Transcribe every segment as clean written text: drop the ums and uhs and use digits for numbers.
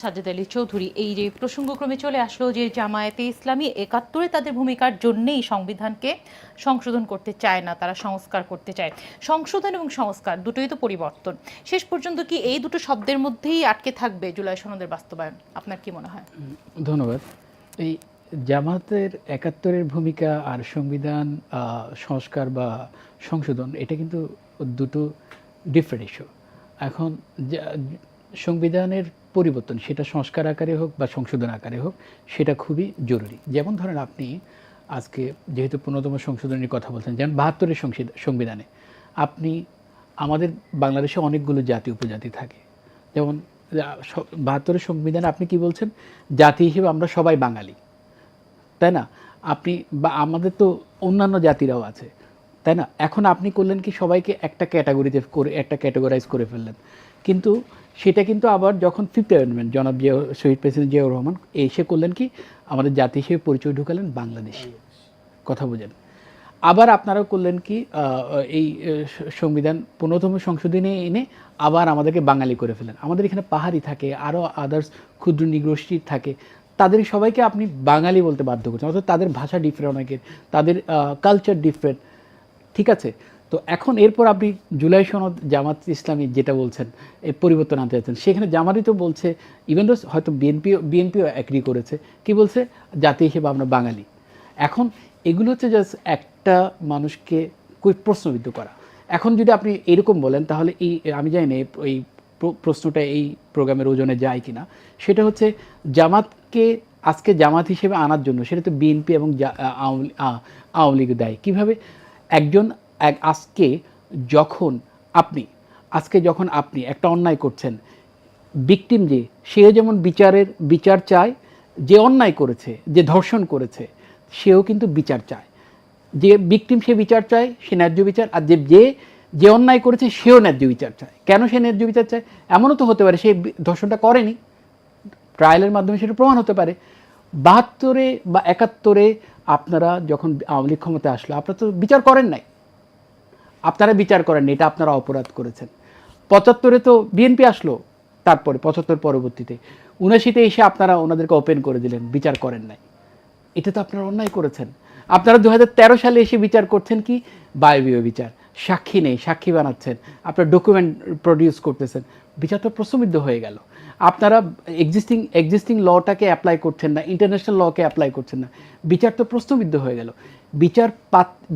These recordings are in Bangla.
সাজ্জাদ আলী চৌধুরী, এই যে প্রসঙ্গক্রমে চলে আসলো যে জামায়াতে ইসলামী ৭১-এ তাদের ভূমিকার জন্যেই সংবিধানকে সংশোধন করতে চায় না, তারা সংস্কার করতে চায়। সংশোধন এবং সংস্কার দুটোই তো পরিবর্তন। শেষ পর্যন্ত কি এই দুটো শব্দের মধ্যেই আটকে থাকবে জুলাই সনদের বাস্তবায়ন? আপনার কি মনে হয়? ধন্যবাদ। এই জামাতের ৭১-এর ভূমিকা আর সংবিধান সংস্কার বা সংশোধন, এটা কিন্তু দুটো ডিফারেন্ট ইস্যু। এখন সংবিধানের পরিবর্তন, সেটা সংস্কার আকারে হোক বা সংশোধন আকারে হোক, সেটা খুবই জরুরি। যেমন ধরেন, আপনি আজকে যেহেতু ১৫তম সংশোধনের কথা বলছেন, যেমন ৭২-এর সংবিধানে আপনি আমাদের বাংলাদেশে অনেকগুলো জাতি উপজাতি থাকে। যেমন ৭২-এর সংবিধানে আপনি কি বলছেন? জাতি হিসেবে আমরা সবাই বাঙালি, তাই না? আপনি বা আমাদের তো অন্যান্য জাতিরাও আছে, তাই না? এখন আপনি করলেন কি, সবাইকে একটা ক্যাটাগরিতে করে একটা ক্যাটাগরাইজ করে ফেললেন। কিন্তু সেটা কিন্তু আবার যখন 5th অ্যামেন্ডমেন্ট জনাব শহীদ প্রেসিডেন্ট জিয়াউর রহমান এসে করলেন কি, আমাদের জাতি হিসেবে পরিচয় ঢুকালেন বাংলাদেশি। কথা বুঝেন। আবার আপনারাও করলেন কি, এই সংবিধান ১৫তম সংশোধনে এনে আবার আমাদেরকে বাঙালি করে ফেলেন। আমাদের এখানে পাহাড়ি থাকে, আরও আদার্স ক্ষুদ্র নিগোষ্ঠী থাকে, তাদের সবাইকে আপনি বাঙালি বলতে বাধ্য করছেন। অর্থাৎ তাদের ভাষা ডিফারেন্ট, অনেকের তাদের কালচার ডিফারেন্ট, ঠিক আছে? তো এখন এরপর আপনি জুলাই সনদ জামাত ইসলামী যেটা বলছেন, এই পরিবর্তন আনতে যাচ্ছেন, সেখানে জামাতই তো বলছে, ইভেন দো হয়তো বিএনপিও অ্যাগ্রি করেছে, কি বলছে? জাতি হিসেবে আমরা বাঙালি। এখন এগুলো হচ্ছে জাস্ট একটা মানুষকে প্রশ্নবিদ্ধ করা। এখন যদি আপনি এরকম বলেন, তাহলে এই আমি জানি না এই প্রশ্নটা এই প্রোগ্রামের ওজনে যায় কিনা। সেটা হচ্ছে, জামাতকে আজকে জামাত হিসেবে আনার জন্য সেটা তো বিএনপি এবং আওয়ামী লীগ দায়ী। কীভাবে? আজকে যখন আপনি একটা অন্যায় করছেন, ভিকটিম সেও যেমন বিচার চায়, যে অন্যায় করেছে, যে ধর্ষণ করেছে, সেও কিন্তু বিচার চায়। যে ভিকটিম সে বিচার চায়, সে ন্যায্য বিচার। আর যে অন্যায় করেছে সেও ন্যায্য বিচার চায়। কেন সে ন্যায্য বিচার চায়? এমনও তো হতে পারে সে ধর্ষণটা করেনি, ট্রায়ালের মাধ্যমে সেটা প্রমাণ হতে পারে। ৭২-এ বা ৭১-এ আপনারা যখন আওয়ামী লীগ ক্ষমতায় আসলো, আপনারা তো বিচার করেন নাই, আপনারা বিচার করেননি, এটা আপনারা অপরাধ করেছেন। ৭৫-এ তো বিএনপি আসলো, তারপরে ৭৫ পরবর্তীতে ৭৯-তে এসে আপনারা ওনাদেরকে ওপেন করে দিলেন, বিচার করেন নাই। এটা তো আপনারা অন্যায় করেছেন। আপনারা ২০১৩ সালে এসে বিচার করছেন কি? বায়বীয় বিচার, সাক্ষী নেই, সাক্ষী বানাচ্ছেন, আপনারা ডকুমেন্ট প্রডিউস করতেছেন, বিচার তো প্রশ্নবিদ্ধ হয়ে গেল। আপনারা এক্সিস্টিং লটাকে অ্যাপ্লাই করছেন না, ইন্টারন্যাশনাল লকে অ্যাপ্লাই করছেন না, বিচার তো প্রশ্নবিদ্ধ হয়ে গেল।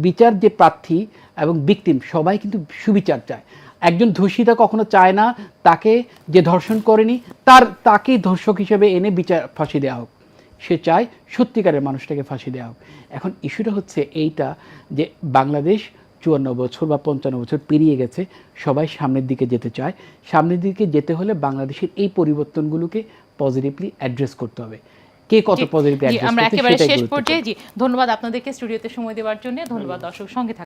বিচার যে প্রার্থী এবং ভিকটিম সবাই কিন্তু সুবিচার চায়। একজন ধর্ষিতা কখনো চায় না তাকে, যে ধর্ষণ করেনি তাকেই ধর্ষক হিসেবে এনে ফাঁসি দেওয়া হোক। সে চায় সত্যিকারের মানুষটাকে ফাঁসি দেওয়া হোক। এখন ইস্যুটা হচ্ছে এইটা, যে বাংলাদেশ ৫৪ বছর বা ৫৫ বছর পেরিয়ে গেছে, সবাই সামনের দিকে যেতে চায়। সামনের দিকে যেতে হলে বাংলাদেশের এই পরিবর্তনগুলোকে পজিটিভলি অ্যাড্রেস করতে হবে। কে কত পজিটিভলি অ্যাড্রেস করতে, আমরা একেবারে শেষ পর্যায়ে। জি, ধন্যবাদ আপনাদেরকে স্টুডিওতে সময় দেওয়ার জন্য। ধন্যবাদ দর্শক, সঙ্গে থাকুন।